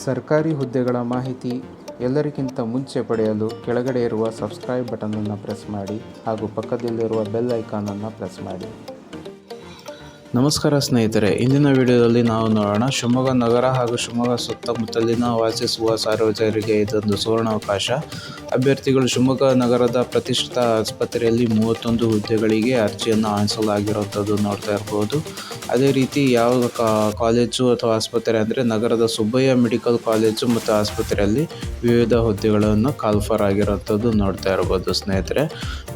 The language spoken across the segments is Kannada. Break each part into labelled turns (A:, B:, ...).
A: ಸರ್ಕಾರಿ ಹುದ್ದೆಗಳ ಮಾಹಿತಿ ಎಲ್ಲರಿಗಿಂತ ಮುಂಚೆ ಪಡೆಯಲು ಕೆಳಗಡೆ ಇರುವ ಸಬ್ಸ್ಕ್ರೈಬ್ ಬಟನನ್ನು ಪ್ರೆಸ್ ಮಾಡಿ ಹಾಗೂ ಪಕ್ಕದಲ್ಲಿರುವ ಬೆಲ್ ಐಕಾನನ್ನು ಪ್ರೆಸ್ ಮಾಡಿ. ನಮಸ್ಕಾರ ಸ್ನೇಹಿತರೆ, ಇಂದಿನ ವಿಡಿಯೋದಲ್ಲಿ ನಾವು ನೋಡೋಣ ಶಿವಮೊಗ್ಗ ನಗರ ಹಾಗೂ ಶಿವಮೊಗ್ಗ ಸುತ್ತಮುತ್ತಲಿನ ವಾಸಿಸುವ ಸಾರ್ವಜನಿಕರಿಗೆ ಇದೊಂದು ಸುವರ್ಣಾವಕಾಶ. ಅಭ್ಯರ್ಥಿಗಳು ಶಿವಮೊಗ್ಗ ನಗರದ ಪ್ರತಿಷ್ಠಿತ ಆಸ್ಪತ್ರೆಯಲ್ಲಿ 31 ಹುದ್ದೆಗಳಿಗೆ ಅರ್ಜಿಯನ್ನು ಆಹ್ವಾನಿಸಲಾಗಿರುವಂಥದ್ದು ನೋಡ್ತಾ ಇರ್ಬೋದು. ಅದೇ ರೀತಿ ಯಾವ ಕಾಲೇಜು ಅಥವಾ ಆಸ್ಪತ್ರೆ ಅಂದರೆ ನಗರದ ಸುಬ್ಬಯ್ಯ ಮೆಡಿಕಲ್ ಕಾಲೇಜು ಮತ್ತು ಆಸ್ಪತ್ರೆಯಲ್ಲಿ ವಿವಿಧ ಹುದ್ದೆಗಳನ್ನು ಕಾಲ್ಫರ್ ಆಗಿರುವಂಥದ್ದು ನೋಡ್ತಾ ಇರ್ಬೋದು ಸ್ನೇಹಿತರೆ.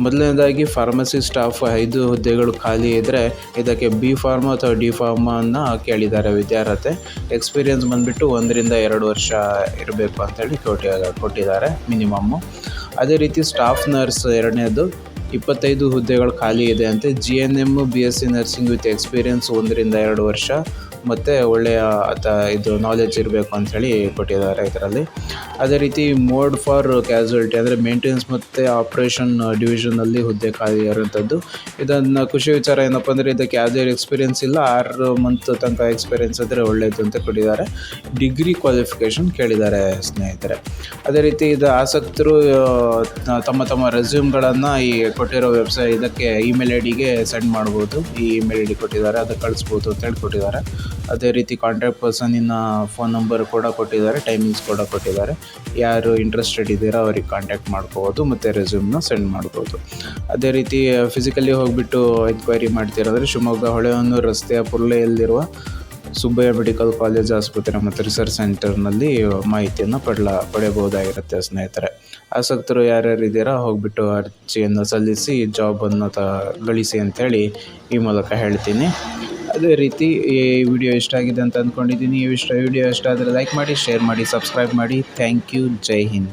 A: ಮೊದಲನೇದಾಗಿ ಫಾರ್ಮಸಿ ಸ್ಟಾಫ್ 5 ಹುದ್ದೆಗಳು ಖಾಲಿ ಇದ್ದರೆ ಇದಕ್ಕೆ ಬಿ ಫಾರ್ಮಾ ಅಥವಾ ಡಿ ಫಾರ್ಮನ್ನು ಕೇಳಿದ್ದಾರೆ. ವಿದ್ಯಾರ್ಹತೆ ಎಕ್ಸ್ಪೀರಿಯನ್ಸ್ ಬಂದುಬಿಟ್ಟು 1 ರಿಂದ 2 ವರ್ಷ ಇರಬೇಕು ಅಂತೇಳಿ ಕೊಟ್ಟಿದ್ದಾರೆ ಮಿನಿಮಮ್ಮು. ಅದೇ ರೀತಿ ಸ್ಟಾಫ್ ನರ್ಸ್ ಎರಡನೇದು 25 ಹುದ್ದೆಗಳು ಖಾಲಿ ಇದೆ ಅಂತೆ. GNM BSc nursing with experience 1 ರಿಂದ 2 ವರ್ಷ ಮತ್ತು ಒಳ್ಳೆಯ ಇದು ನಾಲೆಜ್ ಇರಬೇಕು ಅಂಥೇಳಿ ಕೊಟ್ಟಿದ್ದಾರೆ ಇದರಲ್ಲಿ. ಅದೇ ರೀತಿ ಮೋಡ್ ಫಾರ್ ಕ್ಯಾಸುಯಾಲಿಟಿ ಅಂದರೆ ಮೇಂಟೆನೆನ್ಸ್ ಮತ್ತು ಆಪ್ರೇಷನ್ ಡಿವಿಷನಲ್ಲಿ ಹುದ್ದೆ ಖಾಲಿ ಇರುವಂಥದ್ದು. ಇದನ್ನು ಖುಷಿ ವಿಚಾರ ಏನಪ್ಪ ಅಂದರೆ ಇದಕ್ಕೆ ಯಾವುದೇ ಎಕ್ಸ್ಪೀರಿಯೆನ್ಸ್ ಇಲ್ಲ, 6 ಮಂತ್ ತನಕ ಎಕ್ಸ್ಪೀರಿಯೆನ್ಸ್ ಆದರೆ ಒಳ್ಳೆಯದು ಅಂತ ಕೊಟ್ಟಿದ್ದಾರೆ. ಡಿಗ್ರಿ ಕ್ವಾಲಿಫಿಕೇಷನ್ ಕೇಳಿದ್ದಾರೆ ಸ್ನೇಹಿತರೆ. ಅದೇ ರೀತಿ ಇದು ಆಸಕ್ತರು ತಮ್ಮ ರೆಸ್ಯೂಮ್ಗಳನ್ನು ಈ ಕೊಟ್ಟಿರೋ ವೆಬ್ಸೈಟ್ ಇದಕ್ಕೆ ಇಮೇಲ್ ಐಡಿಗೆ ಸೆಂಡ್ ಮಾಡ್ಬೋದು. ಈ ಇಮೇಲ್ ಐಡಿ ಕೊಟ್ಟಿದ್ದಾರೆ, ಅದಕ್ಕೆ ಕಳಿಸ್ಬೋದು ಅಂತೇಳಿ ಕೊಟ್ಟಿದ್ದಾರೆ. ಅದೇ ರೀತಿ ಕಾಂಟ್ಯಾಕ್ಟ್ ಪರ್ಸನ್ನಿನ ಫೋನ್ ನಂಬರ್ ಕೂಡ ಕೊಟ್ಟಿದ್ದಾರೆ, ಟೈಮಿಂಗ್ಸ್ ಕೂಡ ಕೊಟ್ಟಿದ್ದಾರೆ. ಯಾರು ಇಂಟ್ರೆಸ್ಟೆಡ್ ಇದ್ದೀರಾ ಅವ್ರಿಗೆ ಕಾಂಟ್ಯಾಕ್ಟ್ ಮಾಡ್ಕೋಬೋದು ಮತ್ತು ರೆಸ್ಯೂಮ್ನ ಸೆಂಡ್ ಮಾಡ್ಬೋದು. ಅದೇ ರೀತಿ ಫಿಸಿಕಲಿ ಹೋಗಿಬಿಟ್ಟು ಎನ್ಕ್ವೈರಿ ಮಾಡ್ತಿರೋದ್ರೆ ಶಿವಮೊಗ್ಗ ಹೊಳೆಹೊನ್ನೂರು ರಸ್ತೆಯ ಪುರ್ಲೆಯಲ್ಲಿರುವ ಸುಬ್ಬಯ್ಯ ಮೆಡಿಕಲ್ ಕಾಲೇಜ್ ಆಸ್ಪತ್ರೆ ಮತ್ತು ರಿಸರ್ಚ್ ಸೆಂಟರ್ನಲ್ಲಿ ಮಾಹಿತಿಯನ್ನು ಪಡೆಯಬಹುದಾಗಿರುತ್ತೆ ಸ್ನೇಹಿತರೆ. ಆಸಕ್ತರು ಯಾರ್ಯಾರು ಇದ್ದೀರಾ ಹೋಗಿಬಿಟ್ಟು ಅರ್ಜಿಯನ್ನು ಸಲ್ಲಿಸಿ ಜಾಬನ್ನು ಗಳಿಸಿ ಅಂಥೇಳಿ ಈ ಮೂಲಕ ಹೇಳ್ತೀನಿ. ಅದೇ ರೀತಿ ಈ ವಿಡಿಯೋ ಇಷ್ಟ ಆಗಿದೆ ಅಂತ ಅಂದ್ಕೊಂಡಿದ್ದೀನಿ. ಈ ವಿಡಿಯೋ ಇಷ್ಟ ಆದರೆ ಲೈಕ್ ಮಾಡಿ, ಶೇರ್ ಮಾಡಿ, ಸಬ್ಸ್ಕ್ರೈಬ್ ಮಾಡಿ. Thank you. ಜೈ ಹಿಂದ್.